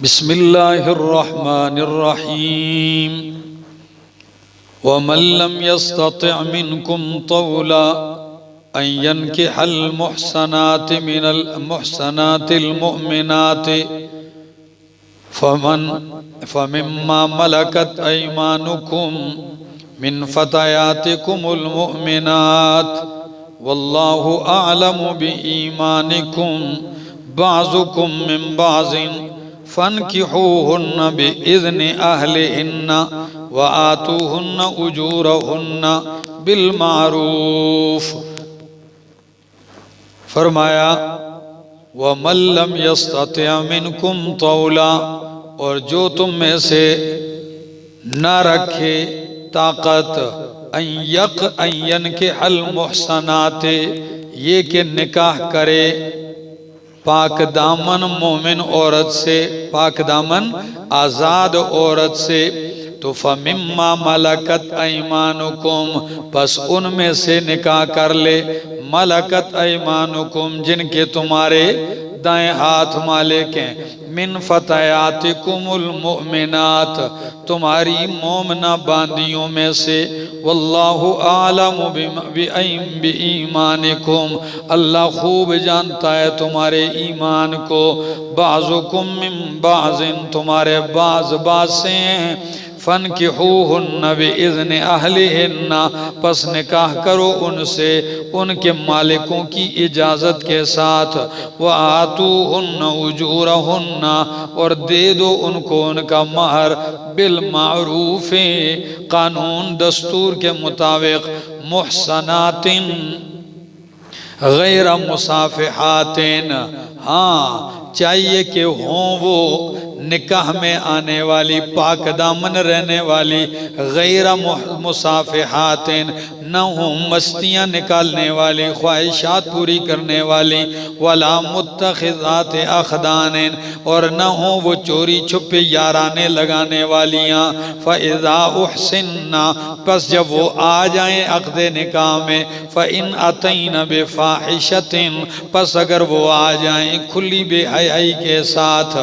بسم اللہ الرحمن الرحیم ومن لم يستطع منكم طولا أن ينكح المحصنات من المحصنات المؤمنات فمما ملكت أيمانكم من فتياتكم المؤمنات والله أعلم بإيمانكم بعضكم من بعض فانكحوهن بإذن أهلهن وآتوهن أجورهن بالمعروف. فرمایا وَمَن لَّمْ يَسْتَطِعْ مِنْكُمْ طَوْلًا، اور جو تم میں سے نہ رکھے طاقت أَن يَنْكِحَ الْمُحْصَنَاتِ، یہ کہ نکاح کرے پاک دامن مومن عورت سے، پاک دامن آزاد عورت سے، تو فَمِمَّا مَلَكَتْ أَيْمَانُكُمْ، پس ان میں سے نکاح کر لے ملکت ایمانکم، جن کے تمہارے دائیں ہاتھ مالک ہیں، من فتیاتکم المؤمنات، تمہاری مومنہ باندیوں میں سے، واللہ اعلم بإیمانکم، اللہ خوب جانتا ہے تمہارے ایمان کو، بعضکم من بعض، تمہارے بعض سے ہیں، فَانْكِحُوهُنَّ بِإِذْنِ أَهْلِهِنَّ، پس نکاح کرو ان سے ان کے مالکوں کی اجازت کے ساتھ، وَآتُوهُنَّ أُجُورَهُنَّ، اور دے دو ان کو ان کا مہر، بالمعروف، قانون دستور کے مطابق، محصنات غیر مصافحات، ہاں چاہیے کہ ہوں وہ نکاح میں آنے والی، پاک دامن رہنے والی، غیر مصافحات، نہ ہوں مستیاں نکالنے والی، خواہشات پوری کرنے والی، ولا متخذات اخدان، اور نہ ہوں وہ چوری چھپے یارانے لگانے والیاں، فَإِذَا أُحْسِنَّا، پس جب وہ آ جائیں عقد نکاح میں، فَإِنْ أَتَيْنَ بِفَاحِشَةٍ، پس اگر وہ آ جائیں کھلی بے حیائی کے ساتھ،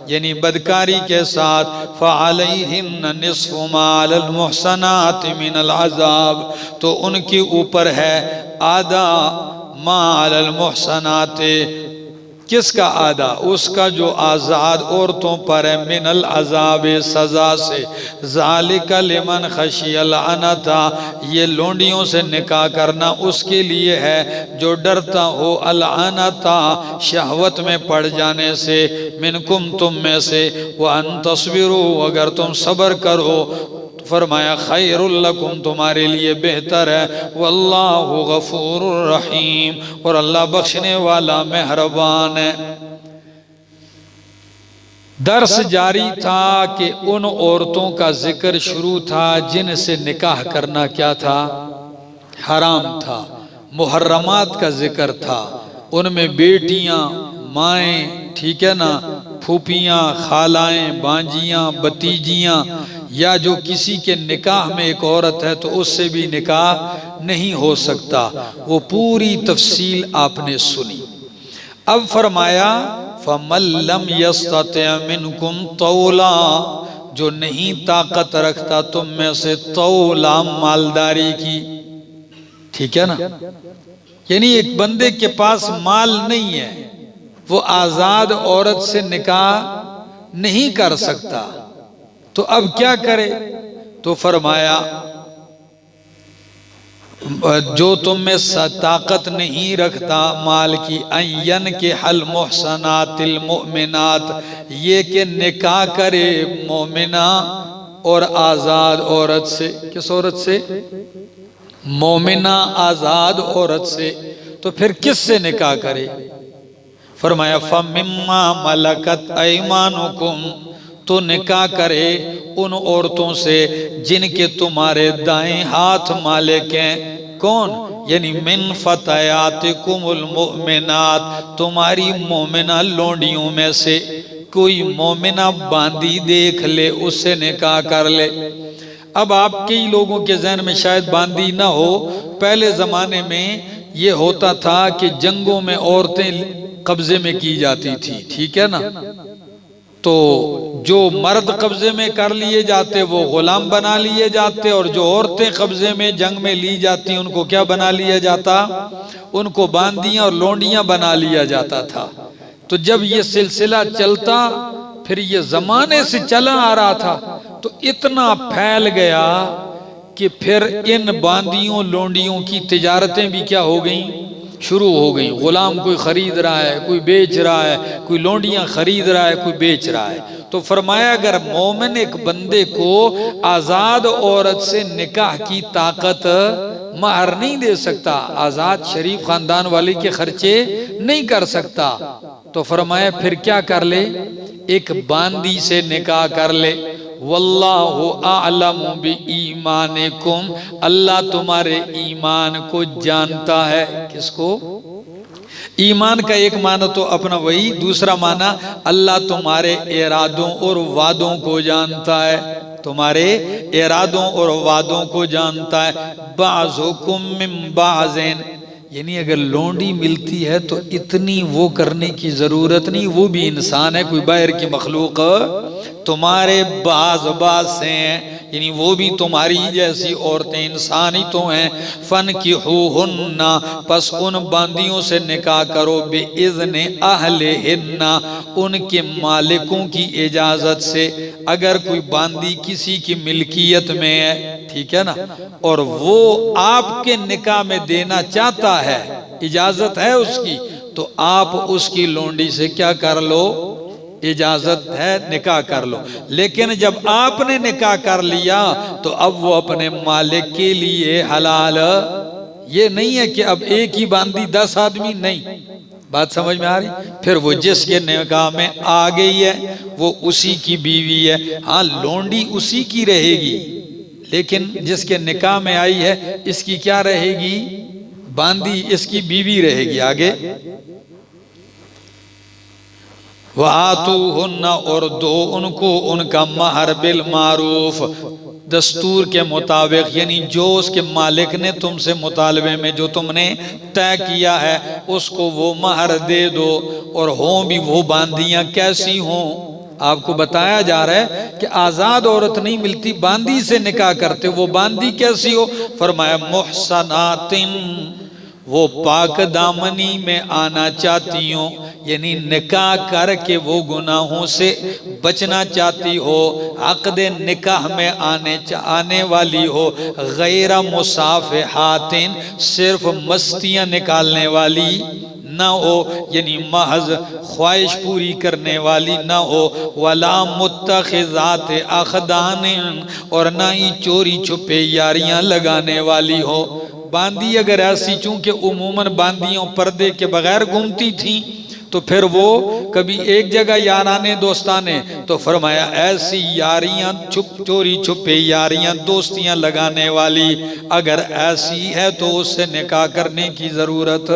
یعنی بدکاری کے ساتھ، فَعَلَيْهِنَّ نِصْفُ مَا عَلَى الْمُحْصَنَاتِ مِنَ الْعَذَابِ، تو ان کے اوپر ہے آدھا ما علی المحصنات، کس کا آدھا؟ اس کا جو آزاد عورتوں پر ہے، من العذاب، سزا سے، ذالک لمن خشی العنت، یہ لونڈیوں سے نکاح کرنا اس کے لیے ہے جو ڈرتا ہو العنت، شہوت میں پڑ جانے سے، منکم تم میں سے، وَأَن تَصْبِرُوا، اگر تم صبر کرو، فرمایا خیر لکم، تمہارے لیے بہتر ہے، واللہ غفور الرحیم، اور اللہ بخشنے والا مہربان ہے۔ درس جاری تھا کہ ان عورتوں کا ذکر شروع تھا جن سے نکاح کرنا کیا تھا؟ حرام تھا، محرمات کا ذکر تھا، ان میں بیٹیاں، مائیں، ٹھیک ہے نا، پھوپیاں، خالائیں، بانجیاں، بتیجیاں، یا جو کسی کے نکاح میں ایک عورت ہے تو اس سے بھی نکاح نہیں ہو سکتا، وہ پوری تفصیل آپ نے سنی۔ اب فرمایا فَمَن لَّمْ يَسْتَطِعْ مِنْكُمْ طَوْلًا، جو نہیں طاقت رکھتا تم میں سے طولا، مالداری کی، ٹھیک ہے نا، یعنی ایک بندے کے پاس مال نہیں ہے، وہ آزاد عورت سے نکاح نہیں کر سکتا، تو اب کیا کرے؟ تو فرمایا جو تم میں طاقت نہیں رکھتا مال کی، أَن يَنْكِحَ الْمُحْصَنَاتِ الْمُؤْمِنَاتِ، یہ کہ نکاح کرے مومنہ اور آزاد عورت سے، کس عورت سے؟ مومنہ آزاد عورت سے، تو پھر کس سے نکاح کرے؟ فرمایا فَمِمَّا مَلَكَتْ أَيْمَانُكُمْ، تو نکاح کرے ان عورتوں سے جن کے تمہارے دائیں ہاتھ مالک ہیں، کون؟ یعنی من فتیاتکم المؤمنات، تمہاری مومنہ لونڈیوں میں سے، کوئی مومنہ باندی دیکھ لے اس سے نکاح کر لے۔ اب آپ کئی لوگوں کے ذہن میں شاید باندی نہ ہو، پہلے زمانے میں یہ ہوتا تھا کہ جنگوں میں عورتیں قبضے میں کی جاتی تھی، ٹھیک ہے نا، تو جو مرد قبضے میں کر لیے جاتے وہ غلام بنا لیے جاتے، اور جو عورتیں قبضے میں جنگ میں لی جاتی ان کو کیا بنا لیا جاتا؟ ان کو باندیاں اور لونڈیاں بنا لیا جاتا تھا۔ تو جب یہ سلسلہ چلتا، پھر یہ زمانے سے چلا آ رہا تھا، تو اتنا پھیل گیا کہ پھر ان باندیوں لونڈیوں کی تجارتیں بھی کیا ہو گئیں؟ شروع ہو گئیں۔ غلام کوئی خرید رہا ہے، کوئی بیچ رہا ہے، کوئی لونڈیاں خرید رہا ہے، کوئی بیچ رہا ہے۔ تو فرمایا اگر مومن ایک بندے کو آزاد عورت سے نکاح کی طاقت مہر نہیں دے سکتا، آزاد شریف خاندان والی کے خرچے نہیں کر سکتا، تو فرمایا پھر کیا کر لے؟ ایک باندی سے نکاح کر لے۔ واللہ اعلم بایمانکم، اللہ تمہارے ایمان کو جانتا ہے۔ کس کو؟ ایمان کا ایک معنی تو اپنا وہی، دوسرا معنی اللہ تمہارے ارادوں اور وعدوں کو جانتا ہے، تمہارے ارادوں اور وعدوں کو جانتا ہے۔ بعضکم من بعضین، یعنی اگر لونڈی ملتی ہے تو اتنی وہ کرنے کی ضرورت نہیں، وہ بھی انسان ہے، کوئی باہر کی مخلوق تمہارے بعض سے ہیں، یعنی وہ بھی تمہاری جیسی عورتیں انسان ہی تو ہیں۔ فَانْكِحُوهُنَّ، پس ان باندیوں سے نکاح کرو، بِإِذْنِ أَهْلِهِنَّ، ان کے مالکوں کی اجازت سے۔ اگر کوئی باندی کسی کی ملکیت میں ہے، ٹھیک ہے نا، اور وہ آپ کے نکاح میں دینا چاہتا ہے، اجازت ہے اس کی، تو آپ اس کی لونڈی سے کیا کر لو؟ اجازت ہے، نکاح کر لو۔ لیکن جب آپ نے نکاح کر لیا تو اب وہ اپنے مالک کے لیے حلال، یہ نہیں ہے کہ اب ایک ہی باندی 10 آدمی، نہیں، بات سمجھ میں آ رہی؟ پھر وہ جس کے نکاح میں آ گئی ہے وہ اسی کی بیوی ہے، ہاں لونڈی اسی کی رہے گی، لیکن جس کے نکاح میں آئی ہے اس کی کیا رہے گی؟ باندی اس کی بیوی رہے گی۔ آگے وَآتُوهُنَّ، اور دو ان کو ان کا مہر بالمعروف، دستور کے مطابق، یعنی جو اس کے مالک نے تم سے مطالبے میں جو تم نے طے کیا ہے اس کو وہ مہر دے دو۔ اور ہوں بھی وہ باندیاں کیسی ہوں؟ آپ کو بتایا جا رہا ہے کہ آزاد عورت نہیں ملتی، باندی سے نکاح کرتے، وہ باندی کیسی ہو؟ فرمایا محصنات، وہ پاک دامنی میں آنا چاہتی ہوں، یعنی نکاح کر کے وہ گناہوں سے بچنا چاہتی ہو، عقد نکاح میں آنے والی ہو، غیر مصافحات، صرف مستیاں نکالنے والی نہ ہو، یعنی محض خواہش پوری کرنے والی نہ ہو، ولا متخذات اخدان، اور نہ ہی چوری چھپے یاریاں لگانے والی ہو۔ باندی اگر ایسی، چونکہ عموماً باندیوں پردے کے بغیر گھومتی تھیں، تو پھر وہ کبھی ایک جگہ یارانے دوستانے، تو فرمایا ایسی یاریاں، چوری چھپے یاریاں، دوستیاں لگانے والی اگر ایسی ہے تو اس سے نکاح کرنے کی ضرورت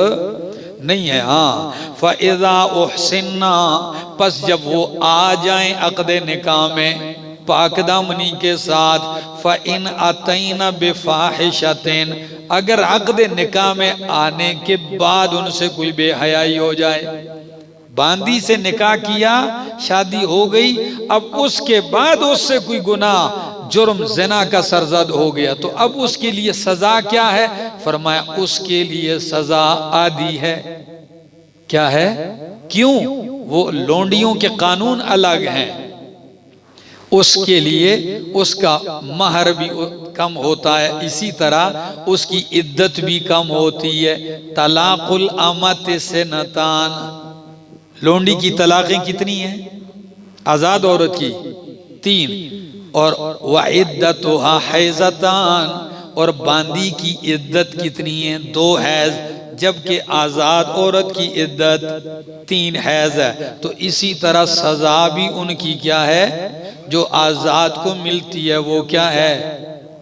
نہیں ہے۔ ہاں فَإِذَا أُحْسِنَّا، پس جب وہ آ جائیں عقد نکاح میں پاک دامنی کے ساتھ، فَإِنْ أَتَيْنَ بِفَاحِشَةٍ، اگر عقد نکاح میں آنے کے بعد ان سے کوئی بے حیائی ہو جائے، باندی سے نکاح کیا، شادی ہو گئی، اب اس کے بعد اس سے کوئی گناہ، جرم زنا کا سرزد ہو گیا، تو اب اس کے لیے سزا کیا ہے؟ فرمایا اس کے لیے سزا عادی ہے۔ کیا ہے؟ کیوں؟ وہ لونڈیوں کے قانون الگ ہیں، اس کے لیے اس کا مہر بھی کم ہوتا ہے، اسی طرح اس کی عدت بھی کم ہوتی ہے۔ طلاق الامت سنتان، لونڈی کی طلاقیں کتنی ہیں؟ آزاد عورت کی 3، اور وعدتها حیضتان، اور باندی کی عدت کتنی ہیں؟ 2 حیض، جبکہ آزاد عورت کی عدت 3 حیض ہے۔ تو اسی طرح سزا بھی ان کی کیا ہے؟ جو آزاد کو ملتی ہے وہ کیا ہے؟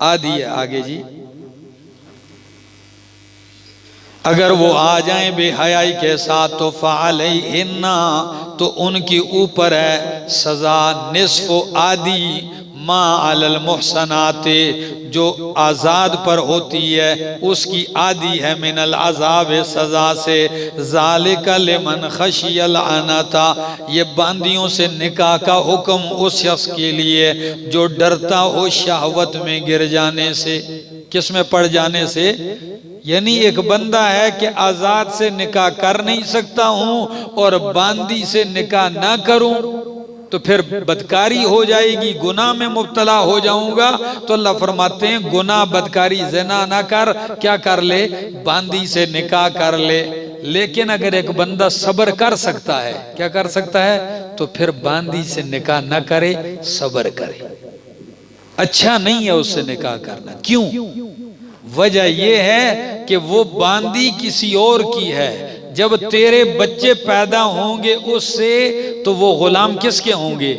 عادی ہے۔ آگے جی، اگر وہ آ جائیں بے حیائی کے ساتھ تو فعلیہن، تو ان کی اوپر ہے سزا نصف عادی ما علی المحسنات جو آزاد پر ہوتی ہے اس کی آدھی ہے من العذاب سزا سے ذالک لمن خشی العنتا یہ باندیوں سے نکاح کا حکم اس شخص کے لیے جو ڈرتا ہو شہوت میں گر جانے سے کس میں پڑ جانے سے یعنی ایک بندہ ہے کہ آزاد سے نکاح کر نہیں سکتا ہوں اور باندی سے نکاح نہ کروں تو پھر بدکاری ہو جائے گی گناہ میں مبتلا ہو جاؤں گا تو اللہ فرماتے ہیں گناہ بدکاری زنا نہ کر کیا کر لے باندی سے نکاح کر لے لیکن اگر ایک بندہ صبر کر سکتا ہے کیا کر سکتا ہے تو پھر باندی سے نکاح نہ کرے صبر کرے اچھا نہیں ہے اس سے نکاح کرنا کیوں وجہ یہ ہے کہ وہ باندی کسی اور کی ہے جب تیرے بچے پیدا ہوں گے اس سے تو وہ غلام کس کے ہوں گے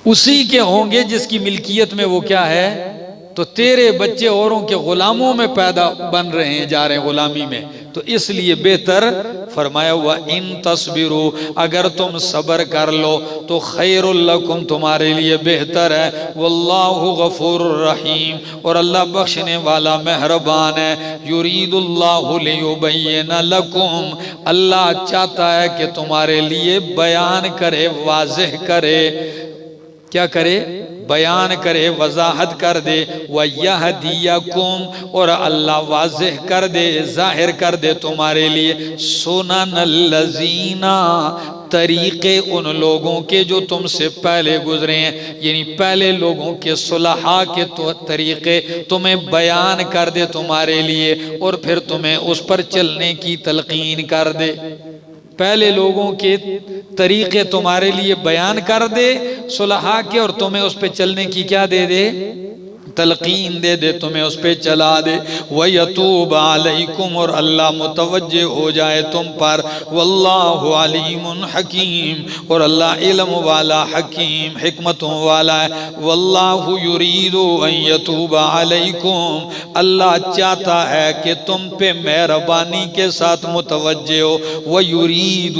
اسی کے ہوں گے جس کی ملکیت میں وہ کیا ہے تو تیرے بچے اوروں کے غلاموں میں پیدا بن رہے ہیں جا رہے ہیں غلامی میں تو اس لیے بہتر فرمایا ہوا ان تصبروا اگر تم صبر کر لو تو خیر لکم تمہارے لیے بہتر ہے واللہ غفور الرحیم اور اللہ بخشنے والا مہربان ہے یرید اللہ لیبین لکم اللہ چاہتا ہے کہ تمہارے لیے بیان کرے واضح کرے کیا کرے بیان کرے وضاحت کر دے وَيَهْدِيَكُمْ اور اللہ واضح کر دے ظاہر کر دے تمہارے لیے سنن الذین طریقے ان لوگوں کے جو تم سے پہلے گزرے ہیں یعنی پہلے لوگوں کے صلحاء کے طریقے تمہیں بیان کر دے تمہارے لیے اور پھر تمہیں اس پر چلنے کی تلقین کر دے پہلے لوگوں کے طریقے تمہارے لیے بیان کر دے صلحاء کے اور تمہیں اس پہ چلنے کی کیا دے دے تلقین دے دے تمہیں اس پہ چلا دے وَيَتُوبَ عَلَيْكُمْ اور اللہ متوجہ ہو جائے تم پر وَاللَّهُ عَلِيمٌ حَكِيمٌ اور اللہ علم والا حکیم حکمتوں والا ہے وَاللَّهُ يُرِيدُ أَن يَتُوبَ عَلَيْكُمْ اللہ چاہتا ہے کہ تم پہ مہربانی کے ساتھ متوجہ ہو وَيُرِيدُ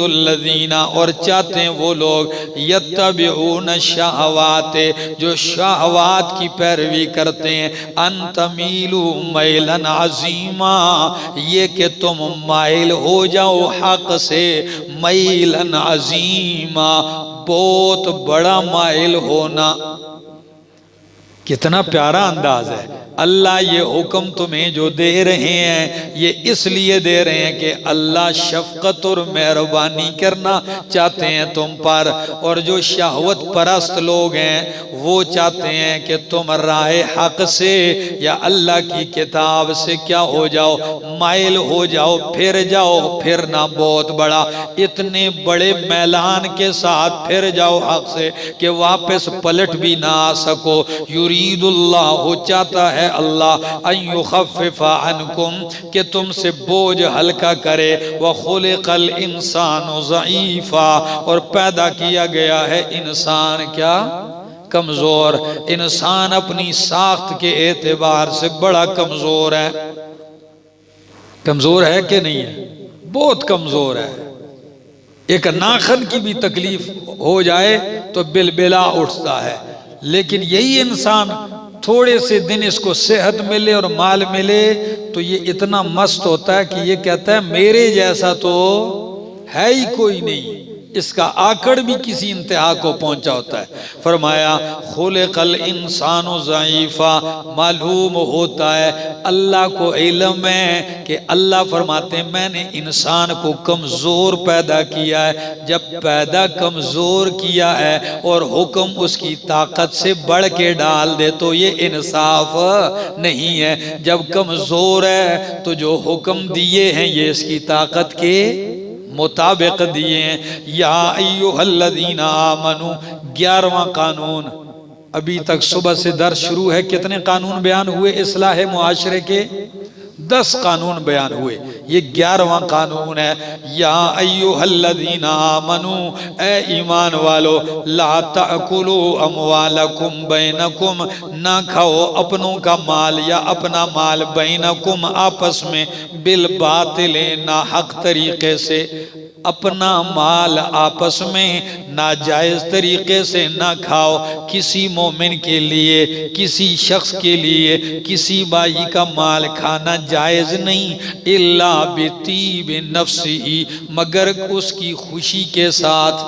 الَّذِينَ اور چاہتے ہیں وہ لوگ يَتَّبِعُونَ الشَّهَوَاتِ جو شہوات کی پیروی کرتے ہیں ان تمیلوا میلا عظیما یہ کہ تم مائل ہو جاؤ حق سے میلا عظیما بہت بڑا مائل ہونا کتنا پیارا انداز ہے اللہ یہ حکم تمہیں جو دے رہے ہیں یہ اس لیے دے رہے ہیں کہ اللہ شفقت اور مہربانی کرنا چاہتے ہیں تم پر اور جو شہوت پرست لوگ ہیں وہ چاہتے ہیں کہ تم راہ حق سے یا اللہ کی کتاب سے کیا ہو جاؤ مائل ہو جاؤ پھرنا بہت بڑا اتنے بڑے میلان کے ساتھ پھر جاؤ حق سے کہ واپس پلٹ بھی نہ آ سکو یرید اللہ چاہتا ہے اللہ ان یخفف عنکم کہ تم سے بوجھ ہلکا کرے وخلق الانسان ضعیفا اور پیدا کیا گیا ہے انسان کیا کمزور انسان اپنی ساخت کے اعتبار سے بڑا کمزور ہے کہ نہیں ہے بہت کمزور ہے ایک ناخن کی بھی تکلیف ہو جائے تو بلبلا اٹھتا ہے لیکن یہی انسان تھوڑے سے دن اس کو صحت ملے اور مال ملے تو یہ اتنا مست ہوتا ہے کہ یہ کہتا ہے میرے جیسا تو ہے ہی کوئی نہیں اس کا آکڑ بھی کسی انتہا کو پہنچا ہوتا ہے فرمایا خلق الانسان ضعیفا معلوم ہوتا ہے اللہ کو علم ہے کہ اللہ فرماتے ہیں میں نے انسان کو کمزور پیدا کیا ہے جب پیدا کمزور کیا ہے اور حکم اس کی طاقت سے بڑھ کے ڈال دے تو یہ انصاف نہیں ہے جب کمزور ہے تو جو حکم دیے ہیں یہ اس کی طاقت کے مطابق دیے ہیں یا ایوہ الذین آمنو 11واں قانون ابھی تک صبح سے درس شروع ہے کتنے قانون بیان ہوئے اصلاح معاشرے کے 10 قانون بیان ہوئے یہ 11واں قانون ہے یا ایوہ الذین آمنو اے ایمان والو لا تأکلوا اموالکم بینکم نہ کھاؤ اپنوں کا مال یا اپنا مال بینکم آپس میں بالباطل ناحق طریقے سے اپنا مال آپس میں ناجائز طریقے سے نہ کھاؤ. کسی مومن کے لیے، کسی شخص کے لیے کسی بھائی کا مال کھانا جائز نہیں. الا بطیب نفسی، مگر اس کی خوشی کے ساتھ.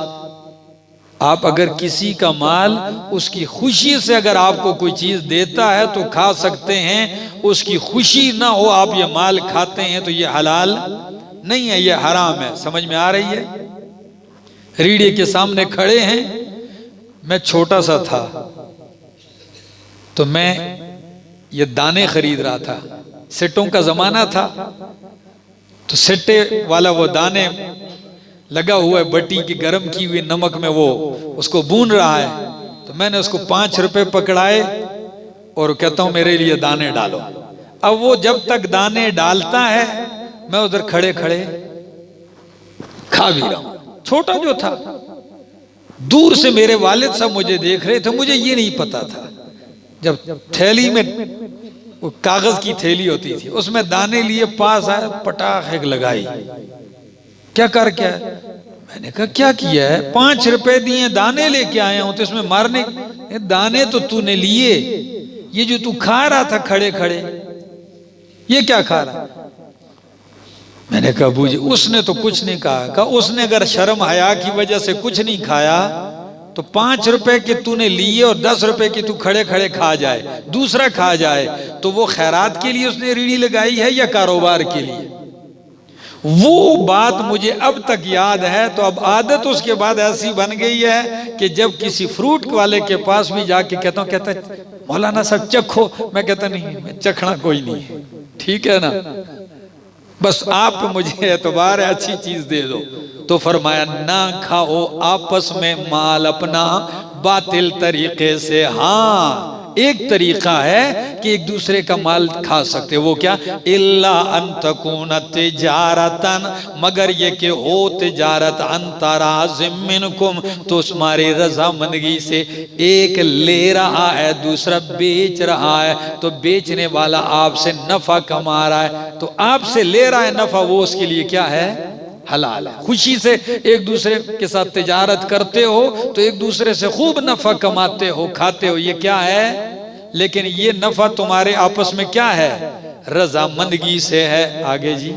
آپ اگر کسی کا مال اس کی خوشی سے اگر آپ کو کوئی چیز دیتا ہے تو کھا سکتے ہیں. اس کی خوشی نہ ہو آپ یہ مال کھاتے ہیں تو یہ حلال نہیں ہے، یہ حرام ہے. سمجھ میں آ رہی ہے؟ ریڑھے کے سامنے کھڑے ہیں. میں چھوٹا سا تھا تو میں یہ دانے خرید رہا تھا. سٹوں کا زمانہ تھا تو سٹے والا وہ دانے لگا ہوا ہے بٹی کی گرم کی ہوئی نمک میں، وہ اس کو بون رہا ہے. تو میں نے اس کو 5 روپے پکڑائے اور کہتا ہوں میرے لیے دانے ڈالو. اب وہ جب تک دانے ڈالتا ہے میں ادھر کھڑے کھڑے کھا بھی رہا ہوں. چھوٹا جو تھا، دور سے میرے والد صاحب مجھے دیکھ رہے تھے. مجھے یہ نہیں پتا تھا جب تھیلی میں وہ کاغذ کی تھیلی ہوتی تھی اس میں دانے لیے پاس آئے، پٹاخ ایک لگائی. کیا کر کیا ہے؟ میں نے کہا کیا کیا ہے؟ 5 روپے دیے دانے لے کے آیا ہوں تو اس میں مارنے. دانے تو نے لیے، یہ جو تو کھا رہا تھا کھڑے کھڑے یہ کیا کھا رہا؟ میں نے کہا ابو جی اس نے تو کچھ نہیں کہا. اس نے اگر شرم حیا کی وجہ سے کچھ نہیں کھایا تو 5 روپے کے تو نے لیے اور 10 روپے کے تو کھڑے کھڑے کھا جائے، دوسرا کھا جائے تو وہ خیرات کے لیے اس نے ریڑھی لگائی ہے یا کاروبار کے لیے؟ وہ بات مجھے اب تک یاد ہے. تو اب عادت اس کے بعد ایسی بن گئی ہے کہ جب کسی فروٹ والے کے پاس بھی جا کے کہتا ہوں، کہتا ہے مولانا صاحب چکھو، میں کہتا نہیں میں چکھنا کوئی نہیں ہے. ٹھیک ہے نا، بس آپ مجھے اعتبار ہے اچھی چیز دے دو. تو فرمایا نہ کھاؤ آپس میں مال اپنا باطل طریقے سے. ہاں ایک طریقہ ہے کہ ایک دوسرے کا مال کھا سکتے. وہ کیا؟ الا ان تکون تجارتن، مگر یہ کہ ہو تجارت ان تراض منکم، تو تمہاری رضامندگی سے. ایک لے رہا ہے دوسرا بیچ رہا ہے تو بیچنے والا آپ سے نفع کما رہا ہے تو آپ سے لے رہا ہے نفع، وہ اس کے لیے کیا ہے؟ حلال ہے. خوشی سے ایک دوسرے کے ساتھ تجارت کرتے ہو تو ایک دوسرے سے خوب نفع کماتے ہو، کھاتے ہو، یہ کیا ہے؟ لیکن یہ نفع تمہارے آپس میں کیا ہے؟ رضامندگی سے ہے. آگے جی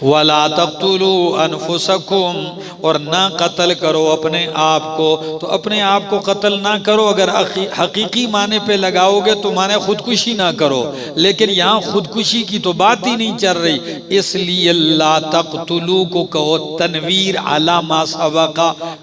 وَلَا تَقْتُلُوا أَنفُسَكُمْ، اور نہ قتل کرو اپنے آپ کو. تو اپنے آپ کو قتل نہ کرو. اگر حقیقی معنی پہ لگاؤ گے تو معنی خودکشی نہ کرو، لیکن یہاں خودکشی کی تو بات ہی نہیں چل رہی. اس لیے لا تقتلوا کو کہو تنویر علی ما سبق.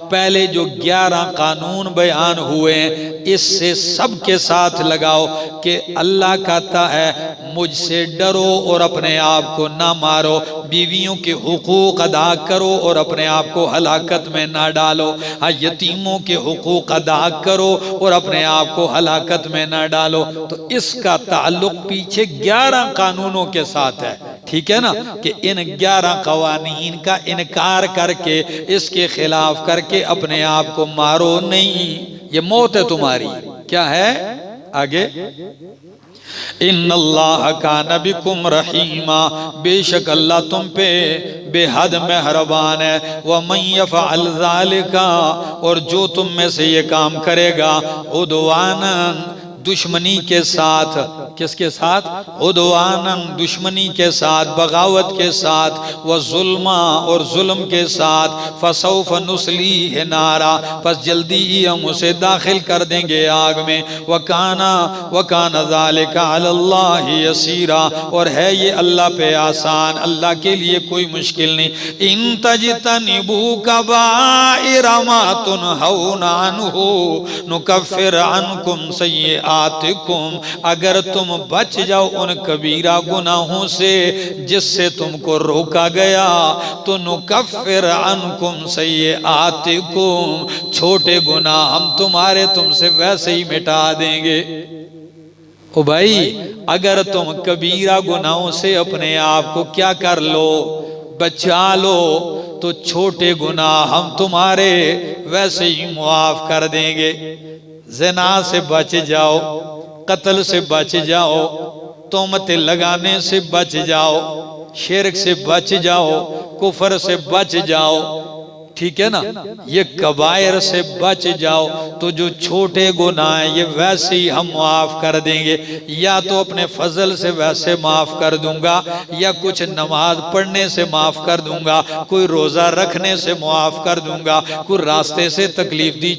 پہلے جو 11 قانون بیان ہوئے ہیں اس سے سب کے ساتھ لگاؤ کہ اللہ کہتا ہے مجھ سے ڈرو اور اپنے آپ کو نہ مارو، بیویوں کے حقوق ادا کرو اور اپنے آپ کو ہلاکت میں نہ ڈالو، یتیموں کے حقوق ادا کرو اور اپنے آپ کو ہلاکت میں نہ ڈالو. تو اس کا تعلق پیچھے 11 قانونوں کے ساتھ ہے. ٹھیک ہے نا، کہ ان 11 قوانین کا انکار کر کے اس کے خلاف کر کے اپنے آپ کو مارو نہیں، یہ موت ہے تمہاری. کیا ہے آگے؟ ان اللہ کان بکم رحیما، بے شک اللہ تم پہ بے حد مہربان ہے. ومن یفعل ذالک، اور جو تم میں سے یہ کام کرے گا عدوانا، دشمنی کے ساتھ. کس کے ساتھ؟ عدوانا، دشمنی کے ساتھ، بغاوت کے ساتھ، وظلما، اور ظلم کے ساتھ. فسوف نصلیہ نارا، پس جلدی ہی ہم اسے داخل کر دیں گے آگ میں. وکان ذالک علی اللہ یسیرا، اور ہے یہ اللہ پہ آسان، اللہ کے لیے کوئی مشکل نہیں. ان تجتنبوا کبائر ما تنہون عنہ نکفر عنکم سیئاتکم، اگر تم بچ جاؤ ان کبیرہ گناہوں سے جس سے تم کو روکا گیا تو نکفر عنکم سیئاتکم، چھوٹے گناہ ہم تم سے ویسے ہی مٹا دیں گے. او بھائی اگر تم کبیرہ گناہوں سے اپنے آپ کو کیا کر لو؟ بچا لو، تو چھوٹے گناہ ہم تمہارے ویسے ہی معاف کر دیں گے. زنا سے بچ جاؤ، قتل سے بچ جاؤ، تہمت لگانے سے بچ جاؤ، شرک سے بچ جاؤ، کفر سے بچ جاؤ، ٹھیک ہے نا، یہ کبائر سے بچ جاؤ، تو جو چھوٹے گناہ ہیں یہ ویسے ہی ہم معاف کر دیں گے، یا تو اپنے فضل سے ویسے معاف کر دوں گا، یا کچھ نماز پڑھنے سے معاف کر دوں گا، کوئی روزہ رکھنے سے معاف کر دوں گا، کوئی راستے سے تکلیف دی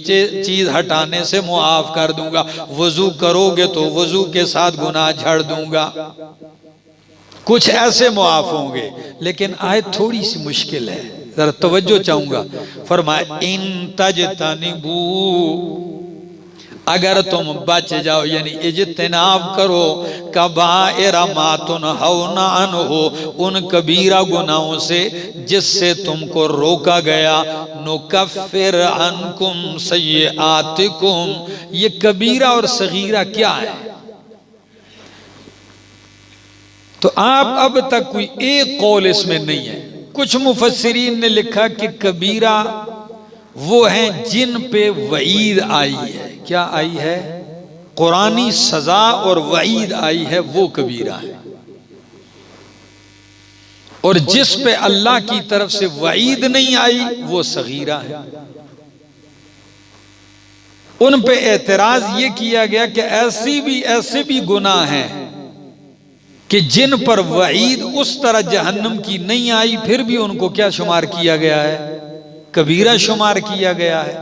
چیز ہٹانے سے معاف کر دوں گا، وضو کرو گے تو وضو کے ساتھ گناہ جھڑ دوں گا، کچھ ایسے معاف ہوں گے۔ لیکن آیت تھوڑی سی مشکل ہے، ذرا توجہ چاہوں گا۔ فرمایا ان تجتنبو، اگر تم بچ جاؤ یعنی اجتناب کرو، کبائر ما تنہون عنہ، ان کبیرہ گناہوں سے جس سے تم کو روکا گیا، نکفر عنکم سیئاتکم، یہ کبیرہ اور صغیرہ کیا ہے؟ تو آپ اب تک کوئی ایک قول اس میں نہیں ہے۔ کچھ مفسرین نے لکھا کہ کبیرہ وہ ہیں جن پہ وعید آئی ہے۔ کیا آئی ہے؟ قرآنی سزا اور وعید آئی ہے، وہ کبیرہ ہے۔ اور جس پہ اللہ کی طرف سے وعید نہیں آئی وہ صغیرہ ہے۔ ان پہ اعتراض یہ کیا گیا کہ ایسے بھی گناہ ہیں کہ جن پر وعید اس طرح جہنم کی نہیں آئی، پھر بھی ان کو کیا شمار کیا گیا ہے؟ کبیرہ شمار کیا گیا ہے۔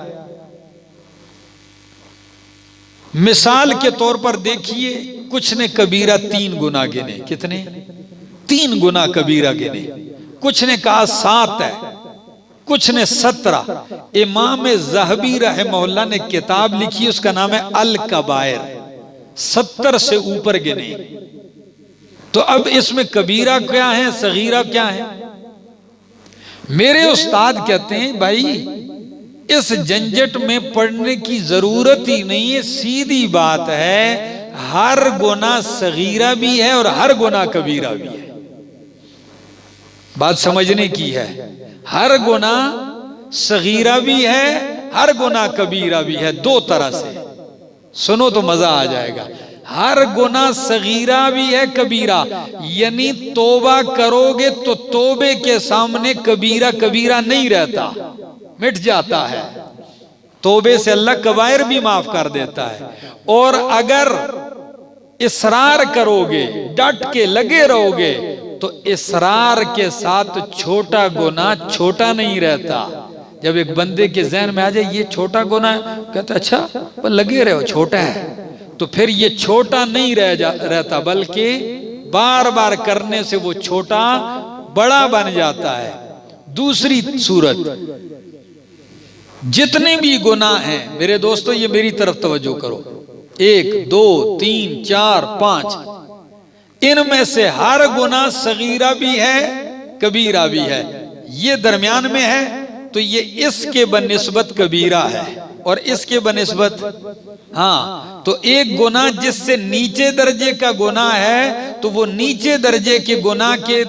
مثال کے طور پر دیکھیے، کچھ نے کبیرہ 3 گناہ گنے۔ کتنے؟ 3 گناہ کبیرہ گنے۔ کچھ نے کہا 7 ہے، کچھ نے 17۔ امام ذہبی رحمہ اللہ نے کتاب لکھی، اس کا نام ہے الکبائر، 70 سے اوپر گنے۔ تو اب اس میں کبیرہ کیا ہے، صغیرہ کیا ہے؟ میرے استاد کہتے ہیں بھائی اس جنجٹ میں پڑھنے کی ضرورت ہی نہیں ہے، سیدھی بات ہے، ہر گناہ صغیرہ بھی ہے اور ہر گناہ کبیرہ بھی ہے۔ بات سمجھنے کی ہے، ہر گناہ صغیرہ بھی ہے، ہر گناہ کبیرہ بھی ہے، 2 طرح سے۔ سنو تو مزہ آ جائے گا۔ ہر گناہ صغیرہ بھی ہے، کبیرہ، یعنی توبہ کرو گے تو توبے کے سامنے کبیرہ نہیں رہتا، مٹ جاتا ہے۔ توبے سے اللہ کبائر بھی معاف کر دیتا ہے۔ اور اگر اصرار کرو گے، ڈٹ کے لگے رہو گے، تو اصرار کے ساتھ چھوٹا گناہ چھوٹا نہیں رہتا۔ جب ایک بندے کے ذہن میں آ جائے یہ چھوٹا گناہ ہے، کہتا اچھا لگے رہو، چھوٹا ہے، تو پھر یہ چھوٹا نہیں رہتا، بلکہ بار بار کرنے سے وہ چھوٹا بڑا بن جاتا ہے۔ دوسری صورت، جتنے بھی گناہ ہیں میرے دوستو، یہ میری طرف توجہ کرو، 1 2 3 4 5، ان میں سے ہر گناہ صغیرہ بھی ہے، کبیرہ بھی ہے۔ یہ درمیان میں ہے تو یہ اس کے بنسبت کبیرہ ہے، اور اس کے بنسبت تو ایک گناہ جس سے نیچے درجے کا گناہ ہے تو وہ نیچے درجے کے گناہ کے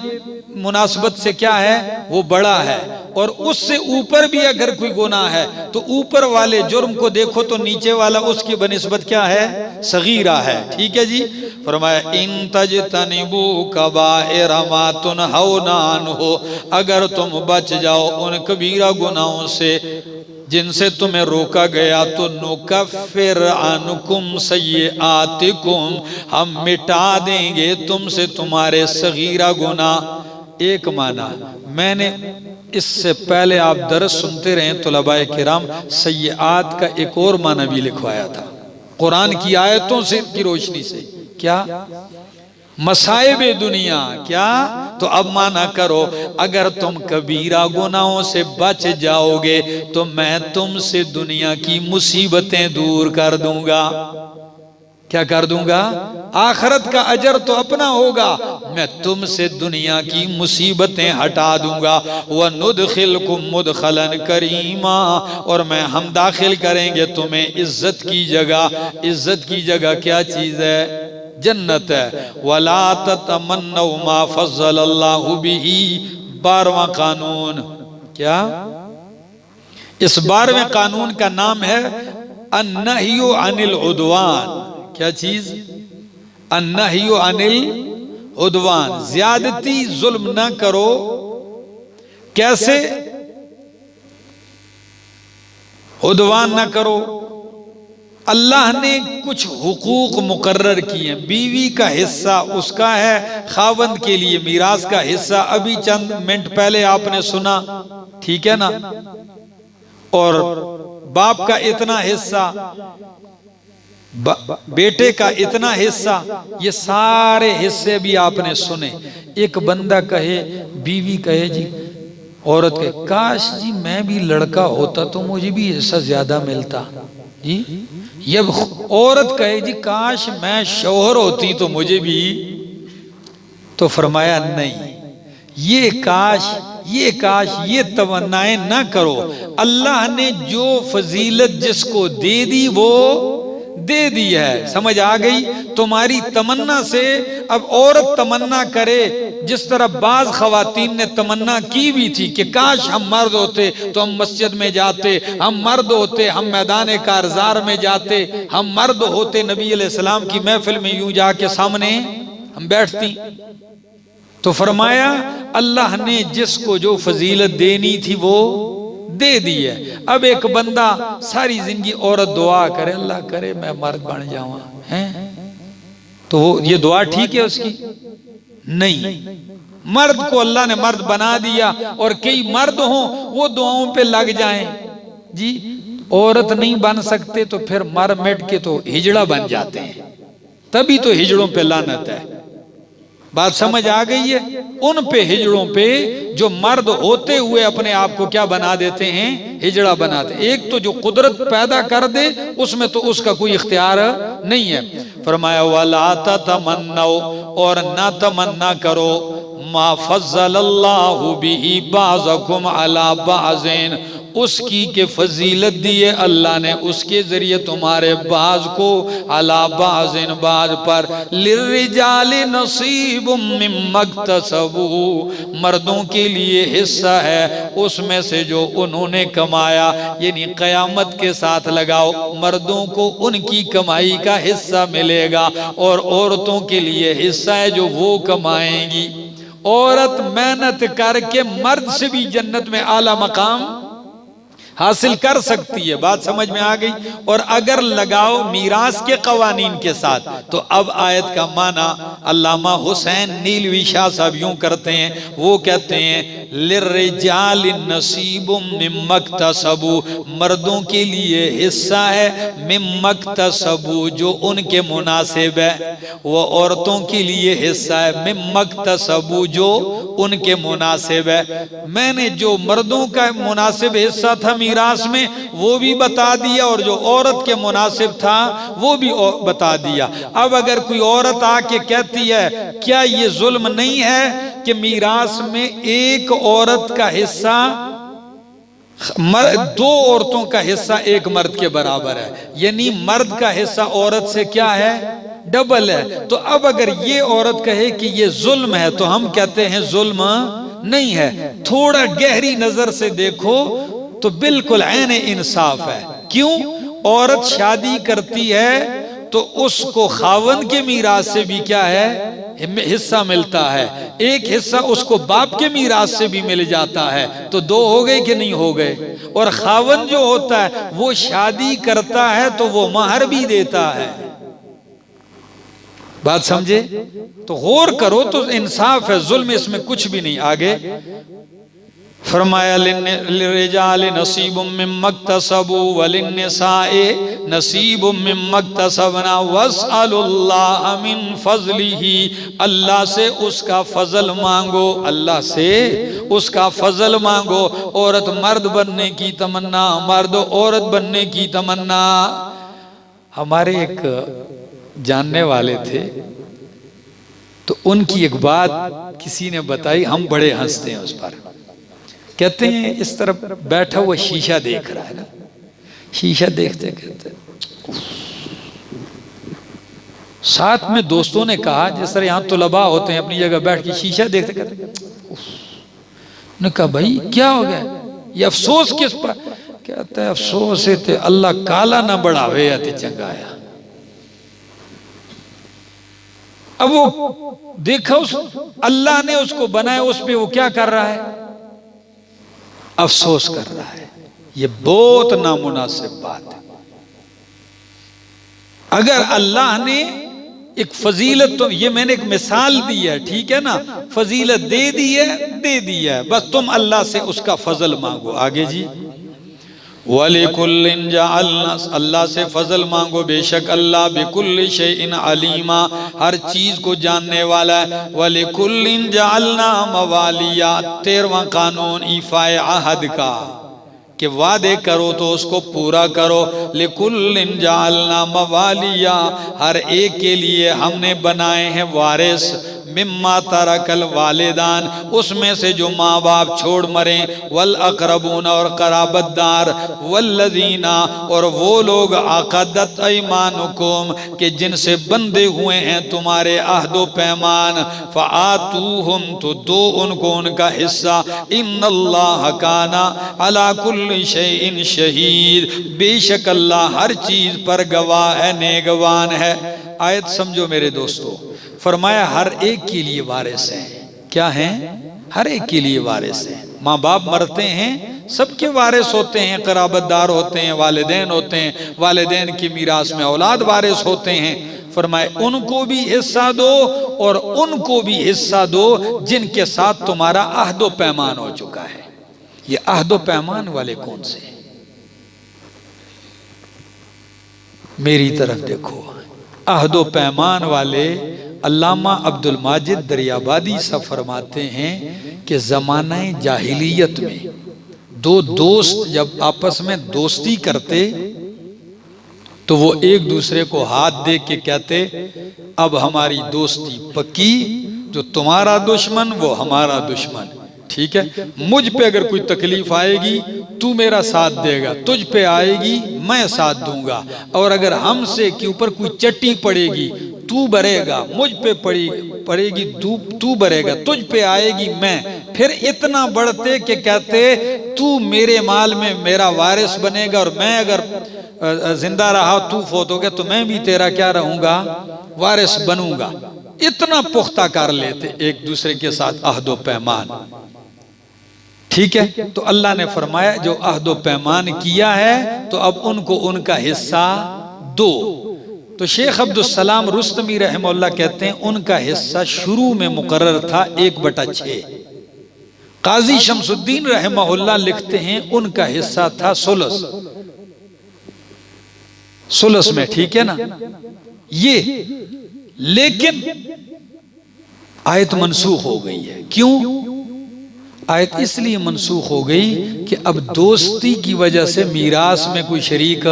مناسبت سے کیا ہے، وہ بڑا ہے، اور اس سے اوپر بھی اگر کوئی گناہ ہے تو اوپر والے جرم کو دیکھو تو نیچے والا اس کی بنسبت کیا ہے، صغیرہ ہے۔ ٹھیک ہے جی۔ فرمایا ان تجتنبو کبائر ما تنہون عنہ، اگر تم بچ جاؤ ان کبیرہ گناہوں سے جن سے تمہیں روکا گیا، تو نکفر عنکم سیئاتکم، ہم مٹا دیں گے تم سے تمہارے صغیرہ گناہ۔ ایک معنی میں نے اس سے پہلے آپ درس سنتے رہے طلباء کرام، سیئات کا ایک اور معنی بھی لکھوایا تھا قرآن کی آیتوں سے کی روشنی سے۔ کیا؟ مصائب دنیا۔ کیا؟ تو اب مانا کرو، اگر تم کبیرہ گناہوں سے بچ جاؤ گے تو میں تم سے دنیا کی مصیبتیں دور کر دوں گا۔ کیا کر دوں گا؟ آخرت کا اجر تو اپنا ہوگا، میں تم سے دنیا کی مصیبتیں ہٹا دوں گا۔ وَنُدْخِلْكُمْ مُدْخَلًا كَرِيمًا، اور ہم داخل کریں گے تمہیں عزت کی جگہ۔ عزت کی جگہ کیا چیز ہے؟ جنت ہے۔ وَلَا تَتَمَنَّوْا مَا فَضَّلَ اللَّهُ بِهِ، 12واں قانون۔ کیا؟ اس 12ویں قانون کا نام ہے النہی عن العدوان۔ کیا چیز؟ النہی عن عدوان، زیادتی ظلم نہ کرو. کیسے؟ عدوان نہ کرو. اللہ نے کچھ حقوق مقرر کیے ہیں. بیوی کا حصہ اس کا ہے، خاوند کے لیے میراث کا حصہ ابھی چند منٹ پہلے آپ نے سنا، ٹھیک ہے نا. اور باپ کا اتنا حصہ، بیٹے کا اتنا حصہ، یہ سارے حصے بھی آپ نے سنے. ایک بندہ کہے، بیوی کہے جی، عورت کہے کاش جی میں بھی لڑکا ہوتا تو مجھے بھی حصہ زیادہ ملتا جی. یہ عورت کہے جی کاش میں شوہر ہوتی تو مجھے بھی. تو فرمایا نہیں، یہ کاش یہ تمنائیں نہ کرو. اللہ نے جو فضیلت جس کو دے دی وہ دے دی ہے. سمجھ آ گئی؟ تمہاری تمنا سے اب عورت تمنا کرے، جس طرح بعض خواتین نے تمنا کی بھی تھی کہ کاش ہم مرد ہوتے تو ہم مسجد میں جاتے، ہم مرد ہوتے ہم میدان کارزار میں جاتے، ہم مرد ہوتے نبی علیہ السلام کی محفل میں یوں جا کے سامنے ہم بیٹھتی. تو فرمایا اللہ نے جس کو جو فضیلت دینی تھی وہ دے دی ہے. اب ایک بندہ ساری زندگی عورت دعا کرے اللہ کرے میں مرد بن جاؤں، تو یہ دعا ٹھیک ہے اس کی؟ نہیں. مرد کو اللہ نے مرد بنا دیا، اور کئی مرد ہوں وہ دعاؤں پہ لگ جائیں جی. عورت نہیں بن سکتے تو پھر مر مٹ کے تو ہجڑا بن جاتے ہیں، تبھی تو ہجڑوں پہ لعنت ہے. بات سمجھ آ گئی ہے؟ ان پہ ہجڑوں پہ جو مرد ہوتے ہوئے اپنے آپ کو کیا بنا دیتے ہیں؟ ہجڑا بناتے. ایک تو جو قدرت پیدا کر دے اس میں تو اس کا کوئی اختیار نہیں ہے. فرمایا وَلَا تَتَمَنَّوْا، اور نہ تمنا کرو، مَا فَضَّلَ اللَّهُ بِهِ بَعْضَكُمْ عَلَى بَعْضٍ، اس کی کہ فضیلت دیے اللہ نے اس کے ذریعے تمہارے بعض کو عَلَى بَعْضٍ بعض پر. لِلرِّجَالِ نَصِيبٌ مِّمَّا اكْتَسَبُوا، مردوں کے لیے حصہ ہے اس میں سے جو انہوں نے کمایا. یعنی قیامت کے ساتھ لگاؤ، مردوں کو ان کی کمائی کا حصہ ملے گا، اور عورتوں کے لیے حصہ ہے جو وہ کمائیں گی. عورت محنت کر کے مرد سے بھی جنت میں اعلیٰ مقام حاصل کر سکتی ہے. بات سمجھ میں آ گئی؟ اور اگر لگاؤ میراث کے قوانین کے ساتھ تو اب آیت کا معنی علامہ حسین نیلوی شاہ صاحب یوں کرتے ہیں. وہ کہتے ہیں لِلرِّجَالِ نَصِيبٌ مِّمَّا اكْتَسَبُوا، مردوں کے لیے حصہ ہے مِّمَّا اكْتَسَبُوا جو ان کے مناسب ہے، وہ عورتوں کے لیے حصہ ہے مِّمَّا اكْتَسَبُوا جو ان کے مناسب ہے. میں نے جو مردوں کا مناسب حصہ تھا میراث میں وہ بھی بتا دیا، اور جو عورت کے مناسب تھا وہ بھی بتا دیا. اب اگر کوئی عورت آ کے کہتی ہے کیا یہ ظلم نہیں ہے کہ میراث میں ایک عورت کا حصہ دو عورتوں کا حصہ ایک مرد کے برابر ہے، یعنی مرد کا حصہ عورت سے کیا ہے؟ ڈبل ہے. تو اب اگر یہ عورت کہے کہ یہ ظلم ہے تو ہم کہتے ہیں ظلم نہیں ہے. تھوڑا گہری نظر سے دیکھو تو بالکل عین انصاف ہے. کیوں؟ عورت شادی کرتی ہے تو اس کو خاوند کے میراث سے بھی کیا ہے؟ حصہ ملتا ہے. ایک حصہ اس کو باپ کے میراث سے بھی مل جاتا ہے. تو دو ہو گئے کہ نہیں ہو گئے؟ اور خاوند جو ہوتا ہے وہ شادی کرتا ہے تو وہ مہر بھی دیتا ہے. بات سمجھے؟ تو غور کرو تو انصاف ہے، ظلم اس میں کچھ بھی نہیں. آگے فرمایا لِلرِّجَالِ نَصِيبٌ مِّمَّا اكْتَسَبُوا وَلِلنِّسَاءِ نَصِيبٌ مِّمَّا اكْتَسَبْنَا وَاسْأَلُوا اللَّهَ مِن فَضْلِهِ، اللہ سے اس کا فضل مانگو، اللہ سے اس کا فضل مانگو. عورت مرد بننے کی تمنا، مرد عورت بننے کی تمنا. ہمارے ایک جاننے والے تھے تو ان کی ایک بات کسی نے بتائی، ہم بڑے ہنستے ہیں اس پر. کہتے ہیں اس طرف بیٹھا ہوا شیشہ دیکھ رہا ہے نا، شیشہ دیکھتے کہتے ساتھ میں دوستوں نے کہا جس طرح یہاں طلباء ہوتے ہیں اپنی جگہ بیٹھ کے شیشہ دیکھتے کہتے نے کہا بھائی کیا ہو گیا؟ یہ افسوس کس پر؟ کہتا ہے افسوس ہے تے اللہ کالا نہ بڑھاوے یا تے چنگایا. اب وہ دیکھا اللہ نے اس کو بنایا، اس پہ وہ کیا کر رہا ہے؟ افسوس کر رہا ہے۔ یہ بہت نامناسب بات ہے۔ اگر اللہ نے ایک فضیلت، تو یہ میں نے ایک مثال دی ہے، ٹھیک ہے نا، فضیلت دے دی ہے، بس تم اللہ سے اس کا فضل مانگو۔ آگے جی، وَلِكُلٍّ جَعَلْنَا، اللہ سے فضل مانگو، بے شک اللہ بِكُلِّ شَيْءٍ عَلِيمًا، ہر چیز کو جاننے والا ہے۔ وَلِكُلٍّ جَعَلْنَا مَوَالِيَا، 13واں قانون ایفائے عہد کا، کہ وعدے کرو تو اس کو پورا کرو۔ لِكُلٍّ جَعَلْنَا مَوَالِيَا، ہر ایک کے لیے ہم نے بنائے ہیں وارث، مما ترک الوالدان، اس میں سے جو ماں باپ چھوڑ مریں، والاقربون، اور قرابت دار، والذین، اور وہ لوگ، عقدت ایمانکم، کہ جن سے بندھے ہوئے ہیں تمہارے عہد و پیمان، فآتوہم، تو دو ان کو ان کا حصہ، ان اللہ کان علی کل شیء شہید، بے شک اللہ ہر چیز پر گواہ ہے، نگہبان ہے۔ آیت سمجھو میرے دوستو، فرمایا ہر ایک کے لیے وارث ہیں۔ کیا ہیں؟ ہر ایک کے لیے وارث ہیں۔ ماں باپ مرتے ہیں، سب کے وارث ہوتے ہیں، قرابت دار ہوتے ہیں، والدین ہوتے ہیں، والدین کی میراث میں اولاد وارث ہوتے ہیں۔ فرمائے ان کو بھی حصہ دو، اور ان کو بھی حصہ دو جن کے ساتھ تمہارا عہد و پیمان ہو چکا ہے۔ یہ عہد و پیمان والے کون سے؟ میری طرف دیکھو، عہد و پیمان والے، علامہ عبد الماجد دریابادی سا فرماتے ہیں کہ زمانہ جاہلیت میں دو دوست جب آپس میں دوستی کرتے تو وہ ایک دوسرے کو ہاتھ دے کے کہتے اب ہماری دوستی پکی، جو تمہارا دشمن وہ ہمارا دشمن، ٹھیک ہے، مجھ پہ اگر کوئی تکلیف آئے گی تو میرا ساتھ دے گا، تجھ پہ آئے گی میں ساتھ دوں گا، اور اگر ہم سے کے اوپر کوئی چٹی پڑے گی تو برے گا، مجھ پہ پڑے گی تو برے گا، تجھ پہ آئے گی میں۔ پھر اتنا بڑھتے کہ کہتے تو میرے مال میں میرا وارث بنے گا، اور میں اگر زندہ رہا تو فوت ہو گیا تو میں بھی تیرا کیا رہوں گا؟ وارث بنوں گا۔ اتنا پختہ کر لیتے ایک دوسرے کے ساتھ عہد و پیمان، ٹھیک ہے۔ تو اللہ نے فرمایا جو عہد و پیمان کیا ہے تو اب ان کو ان کا حصہ دو۔ تو شیخ عبدالسلام رستمی رحمہ اللہ کہتے ہیں ان کا حصہ شروع میں مقرر تھا 1/6۔ قاضی شمس الدین رحمہ اللہ لکھتے ہیں ان کا حصہ تھا ثلث میں، ٹھیک ہے نا یہ، لیکن آیت منسوخ ہو گئی ہے۔ کیوں؟ آیت اس لیے منسوخ ہو گئی کہ اب دوستی کی وجہ سے میراث میں کوئی شریک،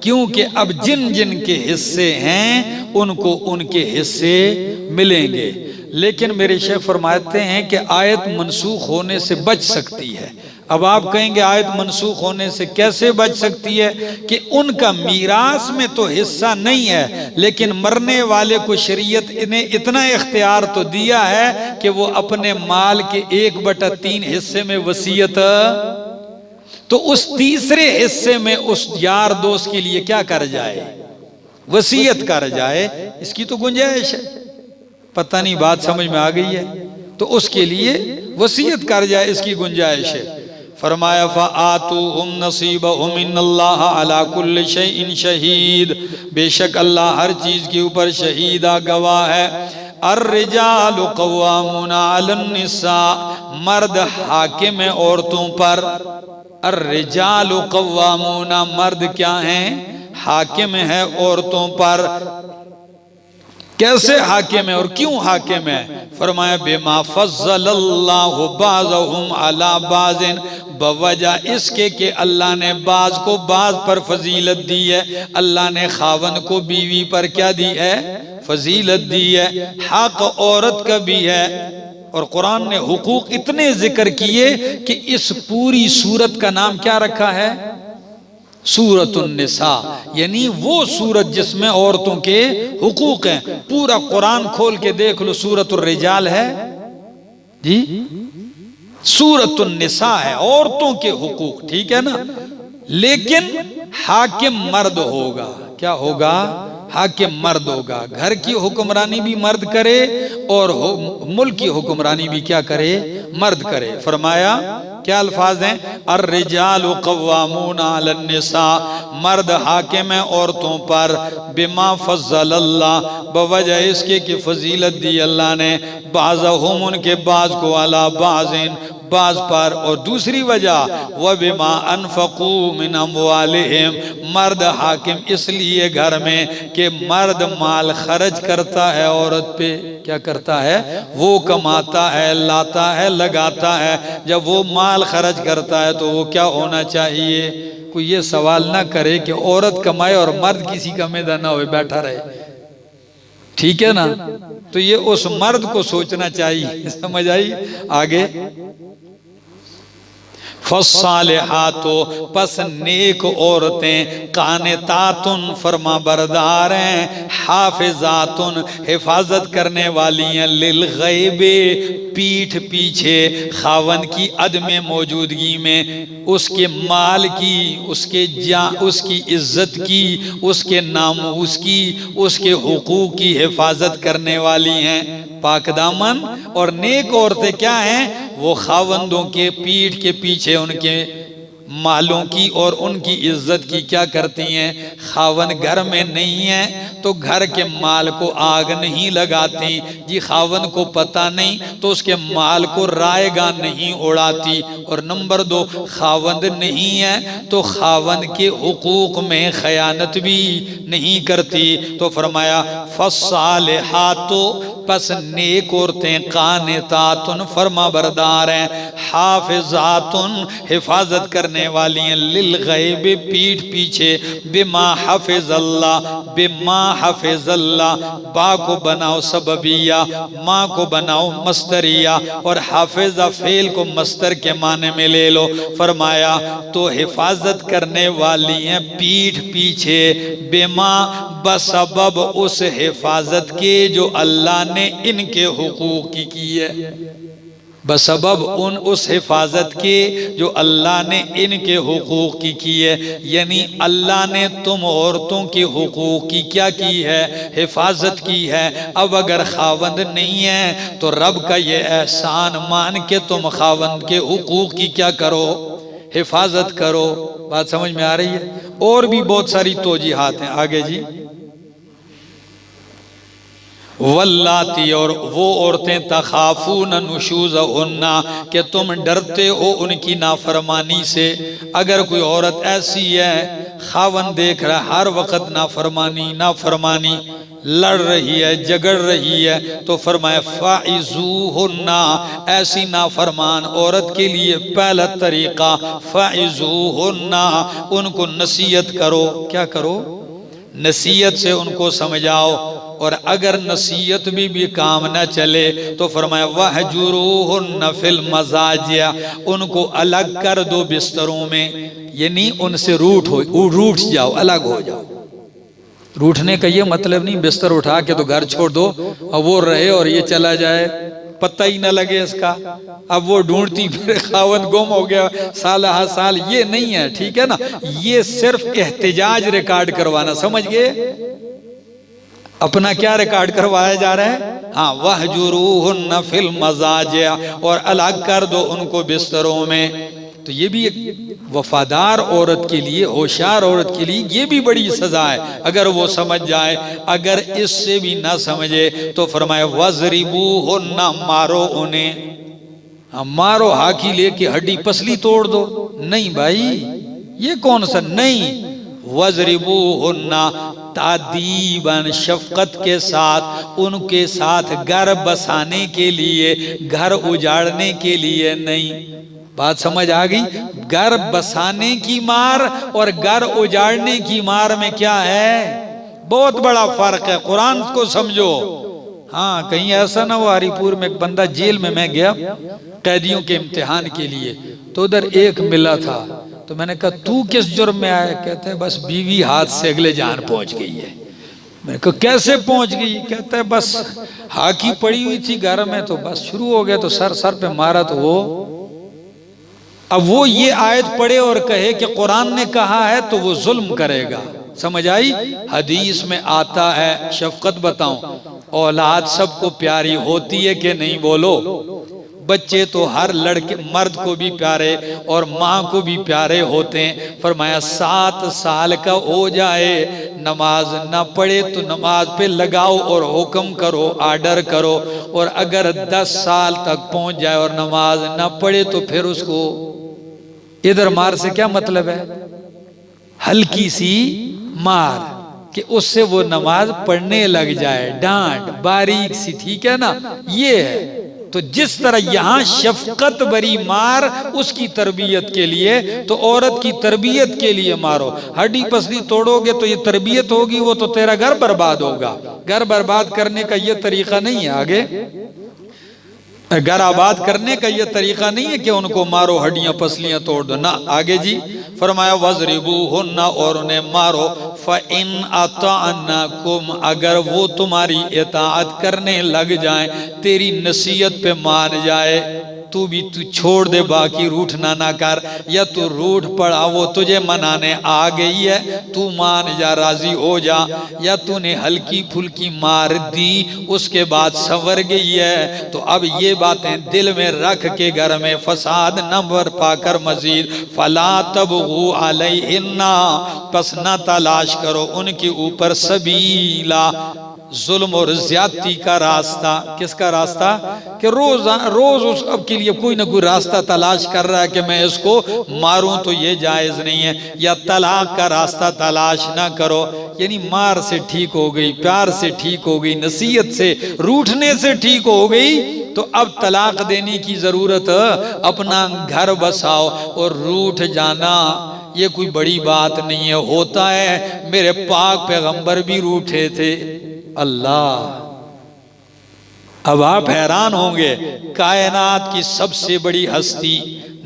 کیونکہ اب جن جن کے حصے ہیں ان کو ان کے حصے ملیں گے۔ لیکن میرے شیخ فرماتے ہیں کہ آیت منسوخ ہونے سے بچ سکتی ہے۔ اب آپ کہیں گے آیت منسوخ ہونے سے کیسے بچ سکتی ہے؟ کہ ان کا میراث میں تو حصہ نہیں ہے، لیکن مرنے والے کو شریعت نے اتنا اختیار تو دیا ہے کہ وہ اپنے مال کے 1/3 حصے میں وصیت، تو اس تیسرے حصے میں اس یار دوست کے لیے کیا کر جائے؟ وصیت کر جائے۔ اس کی تو گنجائش ہے، پتہ نہیں بات سمجھ میں آ گئی ہے؟ تو اس کے لیے وصیت کر جائے، اس کی گنجائش ہے۔ فرمایا فآتوہم نصیبہم ان اللہ علی کل شیء شہید، بے شک اللہ ہر چیز کے اوپر شہیدہ گواہ ہے۔ الرجال قوامون علی النساء، مرد حاکم ہیں عورتوں پر۔ الرجال قوامون، مرد کیا ہیں؟ حاکم ہیں عورتوں پر۔ کیسے حاکم ہے اور کیوں حاکم ہے؟ فرمایا بما فضل اللہ بعضهم علی بعض، بوجہ اس کے کہ اللہ نے بعض کو بعض پر فضیلت دی ہے۔ اللہ نے خاوند کو بیوی پر کیا دی ہے؟ فضیلت دی ہے۔ حق عورت کا بھی ہے، اور قرآن نے حقوق اتنے ذکر کیے کہ اس پوری سورت کا نام کیا رکھا ہے؟ سورۃ النساء، یعنی وہ سورت جس میں عورتوں کے حقوق ہیں۔ پورا قرآن کھول کے دیکھ لو، سورۃ الرجال ہے جی، سورۃ النساء ہے، عورتوں کے حقوق، ٹھیک ہے نا، لیکن حاکم مرد ہوگا۔ کیا ہوگا؟ حاکم مرد ہوگا، گھر کی حکمرانی بھی مرد کرے اور ملک کی حکمرانی بھی کیا کرے؟ مرد کرے۔ فرمایا کیا الفاظ ہیں؟ الرجال قوامون علی النساء، مرد حاکم ہیں عورتوں پر، بما فضل اللہ، بوجہ اس کے کہ فضیلت دی اللہ نے، بعضہم ان کے بعض کو علی بعضٍ بعض پر، اور دوسری وجہ وَبِمَا أَنفَقُوا مِنْ أَمْوَالِهِمْ، مرد حاکم اس لیے گھر میں کہ مرد مال خرچ کرتا ہے عورت پہ، کیا کرتا ہے؟ وہ کماتا ہے، لاتا ہے، لگاتا ہے۔ جب وہ مال خرچ کرتا ہے تو وہ کیا ہونا چاہیے؟ کوئی یہ سوال نہ کرے کہ عورت کمائے اور مرد کسی کا میدہ نہ ہوئے بیٹھا رہے، ٹھیک ہے نا؟ تو یہ اس مرد کو سوچنا چاہیے، سمجھ آئی؟ آگے فالصالحات، پس نیک عورتیں، قانتات فرما بردار ہیں، حافظات حفاظت کرنے والی ہیں، للغیب پیٹھ پیچھے، خاوند کی عدم موجودگی میں اس کے مال کی، اس کی عزت کی، اس کے ناموس کی، اس کے حقوق کی حفاظت کرنے والی ہیں، پاک دامن۔ اور نیک عورتیں کیا ہیں؟ وہ خاوندوں کے پیٹھ کے پیچھے ان کے مالوں کی اور ان کی عزت کی کیا کرتی ہیں؟ خاوند گھر میں نہیں ہے تو گھر کے مال کو آگ نہیں لگاتی، جی خاوند کو پتہ نہیں تو اس کے مال کو رائے گاں نہیں اڑاتی، اور نمبر 2 خاوند نہیں ہے تو خاوند کے حقوق میں خیانت بھی نہیں کرتی۔ تو فرمایا فالصالحات، پس نیک عورتیں، قانتات فرما بردار ہیں، حافظات حفاظت کرنے والی ہیں، للغیب پیٹھ پیچھے، بما حفظ اللہ، بما حفظ اللہ، با کو بناؤ سببیہ، ما کو بناؤ مصدریہ، اور حافظہ فعل کو مصدر کے معنی میں لے لو۔ فرمایا تو حفاظت کرنے والی ہیں پیٹھ پیچھے، بما بسبب اس حفاظت کے جو اللہ نے ان کے حقوق کی ہے، بسبب اس حفاظت کے جو اللہ نے ان کے حقوق کی ہے، یعنی اللہ نے تم عورتوں کے حقوق کی کیا کی ہے؟ حفاظت کی ہے۔ اب اگر خاوند نہیں ہے تو رب کا یہ احسان مان کے تم خاوند کے حقوق کی کیا کرو؟ حفاظت کرو۔ بات سمجھ میں آ رہی ہے؟ اور بھی بہت ساری توجیحات ہیں، آگے جی۔ واللاتی، اور وہ عورتیں، تخافون نشوزہن، کہ تم ڈرتے ہو ان کی نافرمانی سے۔ اگر کوئی عورت ایسی ہے خاوند دیکھ رہا ہے ہر وقت نافرمانی لڑ رہی ہے، جگڑ رہی ہے، تو فرمایا فَعِزُوهُنَّ، ایسی نافرمان عورت کے لیے پہلا طریقہ فَعِزُوهُنَّ، ان کو نصیحت کرو۔ کیا کرو؟ نصیحت سے ان کو سمجھاؤ۔ اور اگر نصیحت بھی کام نہ چلے تو فرمایا وَحْجُرُوهُنَّ فِي الْمَضَاجِعِ، ان کو الگ کر دو بستروں میں، یعنی ان سے روٹ جاؤ، الگ ہو جاؤ۔ روٹنے کا یہ مطلب نہیں بستر اٹھا کے تو گھر چھوڑ دو اور وہ رہے اور یہ چلا جائے، پتہ ہی نہ لگے اس کا، اب وہ ڈھونڈتی پھر خاوند گم ہو گیا سالہ سال، یہ نہیں ہے، ٹھیک ہے نا؟ یہ صرف احتجاج ریکارڈ کروانا، سمجھ گئے؟ اپنا کیا ریکارڈ کروایا جا رہا ہے؟ ہاں، وَحْجُرُوهُنَّ فِي الْمَضَاجِعِ، اور الگ کر دو ان کو بستروں میں۔ تو یہ بھی ایک وفادار عورت کے لیے، ہوشیار عورت کے لیے یہ بھی بڑی سزا ہے اگر وہ سمجھ جائے۔ اگر اس سے بھی نہ سمجھے تو فرمایا وَضْرِبُوهُنَّ، مارو انہیں، مارو ہاکی لے کے ہڈی پسلی توڑ دو، نہیں بھائی یہ کون سا، نہیں، وَضْرِبُوهُنَّ تعدیباً، شفقت کے ساتھ، ان کے ساتھ گھر بسانے کے لیے، گھر اجاڑنے کے لیے نہیں۔ بات سمجھ آگئی؟ گھر بسانے کی مار اور گھر اجاڑنے کی مار میں کیا ہے؟ بہت بڑا فرق ہے، قرآن کو سمجھو۔ ہاں، کہیں ایسا نہ ہو، ہری پور میں ایک بندہ جیل میں گیا قیدیوں کے امتحان کے لیے، تو ادھر ایک ملا تھا، تو میں نے کہا تو کس جرم میں آئے؟ کہتے ہیں بس بیوی ہاتھ سے اگلے جان پہنچ گئی ہے۔ میں نے کہا کیسے پہنچ گئی؟ کہتا ہے بس ہاکی پڑی ہوئی تھی گھر میں تو بس شروع ہو گیا تو سر پہ مارا تو وہ، اب وہ یہ آیت پڑھے اور کہے کہ قرآن نے کہا ہے تو وہ ظلم کرے گا، سمجھ آئی؟ حدیث میں آتا ہے، شفقت بتاؤں، اولاد سب کو پیاری ہوتی ہے کہ نہیں؟ بولو۔ بچے تو ہر لڑکے مرد کو بھی پیارے اور ماں کو بھی پیارے ہوتے ہیں۔ فرمایا 7 سال کا ہو جائے نماز نہ پڑھے تو نماز پہ لگاؤ اور حکم کرو، آرڈر کرو، اور اگر 10 سال تک پہنچ جائے اور نماز نہ پڑھے تو پھر اس کو ادھر مار سے کیا مطلب ہے؟ ہلکی سی مار کہ اس سے وہ نماز پڑھنے لگ جائے، ڈانٹ باریک سی، ٹھیک ہے نا؟ یہ ہے۔ تو جس طرح یہاں شفقت بری مار اس کی تربیت کے لیے، تو عورت کی تربیت کے لیے مارو۔ ہڈی پسلی توڑو گے تو یہ تربیت ہوگی، وہ تو تیرا گھر برباد ہوگا۔ گھر برباد کرنے کا یہ طریقہ نہیں ہے۔ آگے گھر آباد کرنے کا یہ طریقہ نہیں ہے کہ ان کو مارو، ہڈیاں پسلیاں توڑ دو، نہ۔ آگے جی فرمایا وَضْرِبُوهُنَّ، اور انہیں مارو، فَإِنْ أَطَعْنَكُمْ، اگر وہ تمہاری اطاعت کرنے لگ جائیں، تیری نصیحت پہ مان جائے، تو بھی چھوڑ دے، باقی روٹھنا نہ کر، یا تو روٹھ پڑا، وہ تجھے منانے آ گئی ہے، تو مان جا، راضی ہو جا، یا تو نے ہلکی پھلکی مار دی اس کے بعد سنور گئی ہے، تو اب یہ باتیں دل میں رکھ کے گھر میں فساد نہ برپا کر مزید، فَلَا تَبْغُوا عَلَيْهِنَّ، پس نہ تلاش کرو ان کے اوپر سبیلا، ظلم اور زیادتی کا راستہ۔ کس کا راستہ؟ کہ روز اس اب کے لیے کوئی نہ کوئی راستہ تلاش کر رہا ہے کہ میں اس کو ماروں، تو یہ جائز نہیں ہے۔ یا طلاق کا راستہ تلاش نہ کرو، یعنی مار سے ٹھیک ہو گئی، پیار سے ٹھیک ہو گئی، نصیحت سے، روٹھنے سے ٹھیک ہو گئی، تو اب طلاق دینے کی ضرورت، اپنا گھر بساؤ۔ اور روٹھ جانا یہ کوئی بڑی بات نہیں ہے، ہوتا ہے، میرے پاک پیغمبر بھی روٹھے تھے۔ اللہ، اب آپ حیران ہوں گے، کائنات کی سب سے بڑی ہستی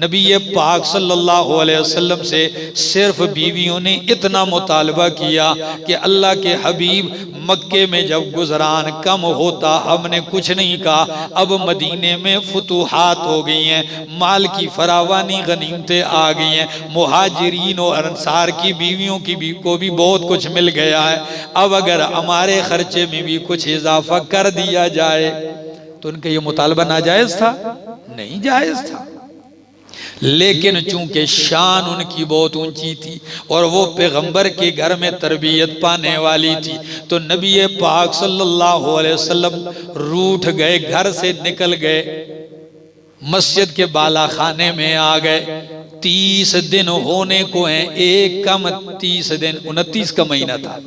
نبی پاک صلی اللہ علیہ وسلم سے صرف بیویوں نے اتنا مطالبہ کیا کہ اللہ کے حبیب مکے میں جب گزران کم ہوتا ہم نے کچھ نہیں کہا، اب مدینے میں فتوحات ہو گئی ہیں، مال کی فراوانی، غنیمتیں آ گئی ہیں، مہاجرین و انصار کی بیویوں کی کو بھی بہت کچھ مل گیا ہے، اب اگر ہمارے خرچے میں بھی کچھ اضافہ کر دیا جائے تو ان کا یہ مطالبہ ناجائز تھا؟ نہیں جائز تھا، لیکن چونکہ شان ان کی بہت اونچی تھی اور وہ پیغمبر کے گھر میں تربیت پانے والی تھی، تو نبی پاک صلی اللہ علیہ وسلم روٹھ گئے، گھر سے نکل گئے، مسجد کے بالا خانے میں آ گئے۔ 30 دن ہونے کو ہیں، ایک کم 30 دن، 29 کا مہینہ تھا۔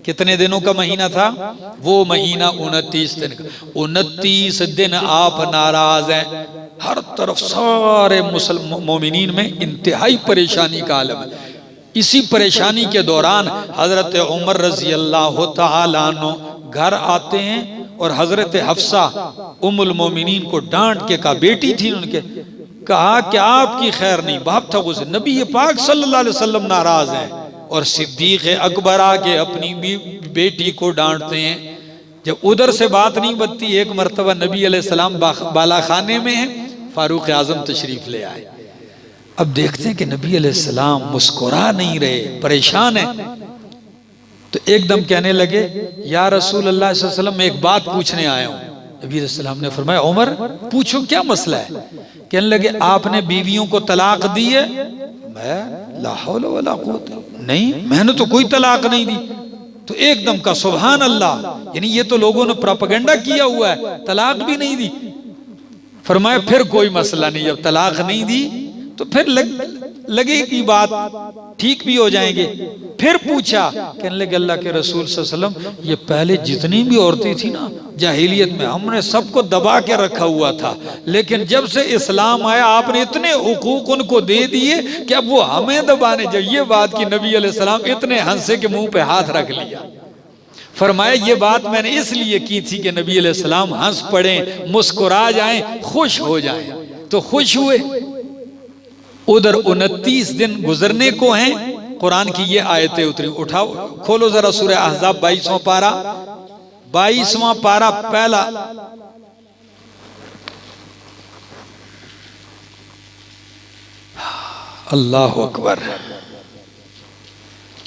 کتنے دنوں کا مہینہ تھا؟ وہ مہینہ 29 دن کا۔ 29 دن آپ ناراض ہیں، ہر طرف سارے مومنین میں انتہائی پریشانی کا عالم ہے۔ اسی پریشانی کے دوران حضرت عمر رضی اللہ تعالیٰ عنہ گھر آتے ہیں اور حضرت حفصہ ام المومنین کو ڈانٹ کے کہا، بیٹی تھی ان کے، کہا کہ آپ کی خیر نہیں، باپ تھا غصے، نبی پاک صلی اللہ علیہ وسلم ناراض ہیں، اور صدیق اکبر آ کے اپنی بیٹی کو ڈانٹتے ہیں۔ جب ادھر سے بات نہیں بنتی، ایک مرتبہ نبی علیہ السلام بالا خانے میں ہیں، فاروق اعظم تشریف لے آئے، اب دیکھتے ہیں کہ نبی علیہ السلام مسکرا نہیں رہے، پریشان ہیں، تو ایک دم کہنے لگے، یا رسول اللہ صلی اللہ علیہ وسلم میں ایک بات پوچھنے آیا ہوں۔ نبی علیہ السلام نے فرمایا، عمر پوچھو، کیا مسئلہ ہے؟ کہنے لگے، آپ نے بیویوں کو طلاق دی ہے؟ میں لا حول ولا قوت، نہیں میں نے تو کوئی طلاق نہیں دی۔ تو ایک دم کا سبحان اللہ، یعنی یہ تو لوگوں نے پروپیگنڈا کیا ہوا ہے، طلاق بھی نہیں دی۔ فرمایا پھر کوئی مسئلہ نہیں، جب طلاق نہیں دی تو پھر لگے گی بات، ٹھیک بھی ہو جائیں گے۔ پھر پوچھا، کہنے لگے اللہ کے رسول صلی اللہ علیہ وسلم، یہ پہلے جتنی بھی عورتیں تھیں نا جاہلیت میں، ہم نے سب کو دبا کے رکھا ہوا تھا، لیکن جب سے اسلام آیا آپ نے اتنے حقوق ان کو دے دیے کہ اب وہ ہمیں دبانے۔ جب یہ بات کی نبی علیہ السلام اتنے ہنسے کہ منہ پہ ہاتھ رکھ لیا۔ فرمایا یہ بات میں نے اس لیے کی تھی کہ نبی علیہ السلام ہنس پڑیں، مسکرا جائیں، خوش ہو جائیں، تو خوش ہوئے۔ ادھر 29 دن گزرنے کو ہیں، قرآن کی یہ آیتیں اتری۔ اٹھاؤ کھولو ذرا سورہ احزاب 22واں پارہ، 22واں پارہ پہلا۔ اللہ اکبر،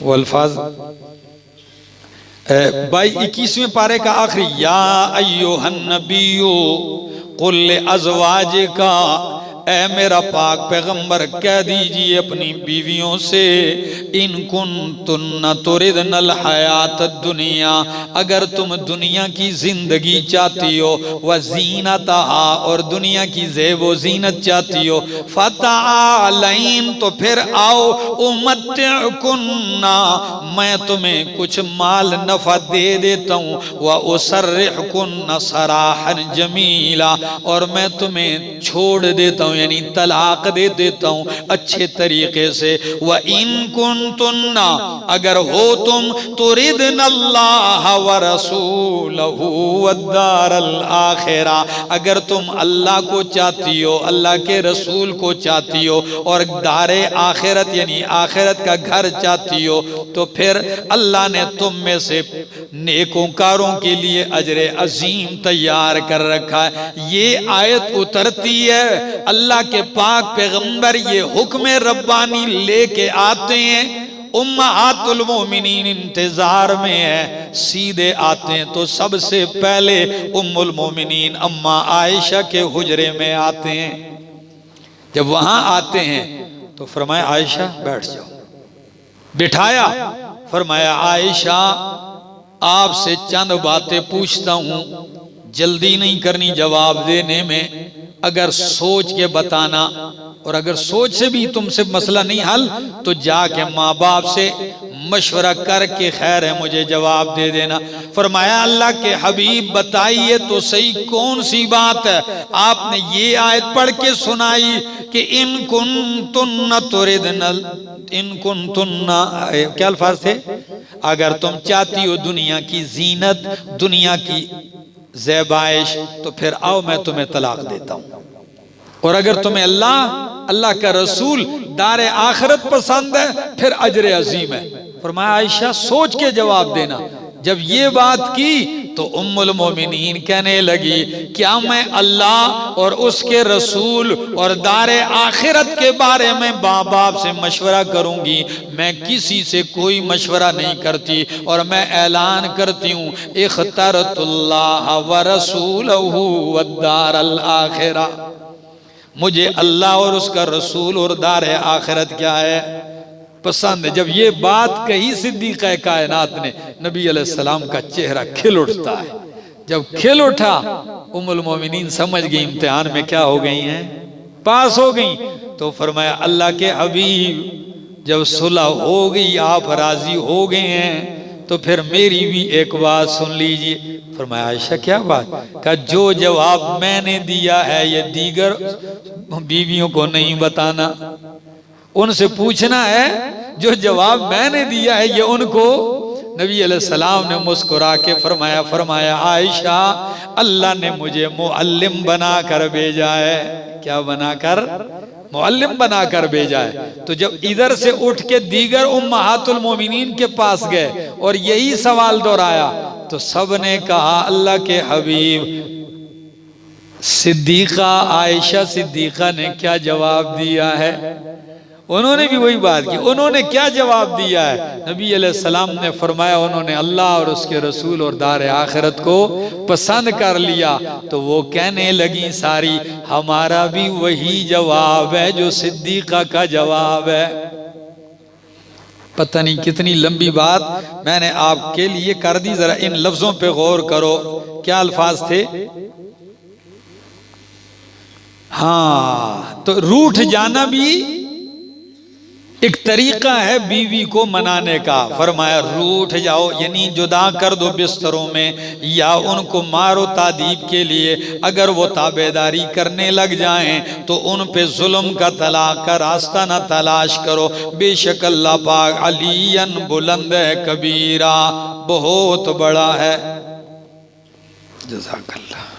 وہ الفاظ 21ویں پارے کا آخری، یا ایوہ النبیو قل لازواجکا، اے میرا پاک پیغمبر کہہ دیجئے اپنی بیویوں سے، ان کنتن تردن الحیات الدنیا، اگر تم دنیا کی زندگی چاہتی ہو، وزینتہا، اور دنیا کی زیب و زینت چاہتی ہو، فتعالین، تو پھر آؤ، امتعکن، میں تمہیں کچھ مال نفع دے دیتا ہوں، واسرحکن سراحا جمیلا، اور میں تمہیں چھوڑ دیتا ہوں، یعنی طلاق دے دیتا ہوں اچھے طریقے سے، وَإِن كُنتُنَّ، اگر ہو تم، تُرِدْنَ اللَّهَ وَرَسُولَهُ وَالدَّارَ الْآخِرَةَ، اگر تم اللہ کو چاہتی ہو، اللہ کے رسول کو چاہتی ہو، اور دار آخرت یعنی آخرت کا گھر چاہتی ہو، تو پھر اللہ نے تم میں سے نیکوکاروں کے لیے اجر عظیم تیار کر رکھا ہے۔ یہ آیت اترتی ہے، اللہ کے پاک پیغمبر یہ حکم ربانی لے کے آتے ہیں، امہات المومنین انتظار میں ہے، سیدھے آتے ہیں تو سب سے پہلے ام المومنین اما عائشہ کے حجرے میں آتے ہیں۔ جب وہاں آتے ہیں تو فرمایا عائشہ بیٹھ جاؤ، بٹھایا، فرمایا عائشہ آپ سے چند باتیں پوچھتا ہوں، جلدی نہیں کرنی جواب دینے میں، اگر سوچ کے بتانا، اور اگر سوچ سے بھی تم سے مسئلہ نہیں حل تو جا کے ماں باپ سے مشورہ کر کے خیر ہے مجھے جواب دے دینا۔ فرمایا اللہ کے حبیب بتائیے تو صحیح کون سی بات ہے؟ آپ نے یہ آیت پڑھ کے سنائی کہ ان کنتن تردن، ان کنتن، کیا الفاظ تھے؟ اگر تم چاہتی ہو دنیا کی زینت، دنیا کی زیبائش، تو پھر آؤ میں تمہیں طلاق دیتا ہوں، اور اگر تمہیں اللہ کا رسول دار آخرت پسند ہے پھر اجر عظیم ہے۔ فرمایا عائشہ سوچ کے جواب دینا۔ جب یہ بات کی تو ام المومنین کہنے لگی کیا میں اللہ اور اس کے رسول اور دار آخرت کے بارے میں ماں باپ سے مشورہ کروں گی؟ میں کسی سے کوئی مشورہ نہیں کرتی، اور میں اعلان کرتی ہوں اخترت اللہ ورسولہ والدار الآخرہ، مجھے اللہ اور اس کا رسول اور دار آخرت کیا ہے؟ پسند ہے۔ جب یہ بات کہی صدیقہ کائنات نے، نبی علیہ السلام کا چہرہ کھل اٹھتا ہے۔ جب کھل اٹھا ام المومنین سمجھ گئی امتحان میں کیا ہو گئی ہیں، پاس ہو گئی، تو فرمایا اللہ کے حبیب جب صلح ہو گئی، آپ راضی ہو گئے ہیں، تو پھر میری بھی ایک بات سن لیجئے۔ فرمایا عائشہ کیا بات؟ کہ جو جواب میں نے دیا ہے یہ دیگر بیویوں کو نہیں بتانا، ان سے پوچھنا ہے جو جواب میں نے دیا ہے یہ ان کو۔ نبی علیہ السلام نے مسکرا کے فرمایا عائشہ اللہ نے مجھے معلم بنا کر بھیجا ہے۔ کیا بنا کر؟ معلم بنا کر بھیجا ہے۔ تو جب ادھر سے اٹھ کے دیگر امہات المومنین کے پاس گئے اور یہی سوال دہرایا تو سب نے کہا اللہ کے حبیب، صدیقہ عائشہ صدیقہ نے کیا جواب دیا ہے؟ انہوں نے بھی وہی بات کی۔ انہوں نے کیا جواب دیا ہے؟ نبی علیہ السلام نے فرمایا انہوں نے اللہ اور اس کے رسول اور دار آخرت کو پسند کر لیا۔ تو وہ کہنے لگی ساری ہمارا بھی وہی جواب ہے جو صدیقہ کا جواب ہے۔ پتہ نہیں کتنی لمبی بات میں نے آپ کے لیے کر دی، ذرا ان لفظوں پہ غور کرو۔ کیا الفاظ تھے؟ ہاں، تو روٹھ جانا بھی ایک طریقہ ہے بیوی کو منانے کا۔ فرمایا روٹھ جاؤ یعنی جدا کر دو بستروں میں، یا ان کو مارو تعذیب کے لیے، اگر وہ تابعداری کرنے لگ جائیں تو ان پہ ظلم کا طلاق کا راستہ نہ تلاش کرو، بے شک اللہ پاک علیاً بلند ہے، کبیرہ بہت بڑا ہے۔ جزاک اللہ۔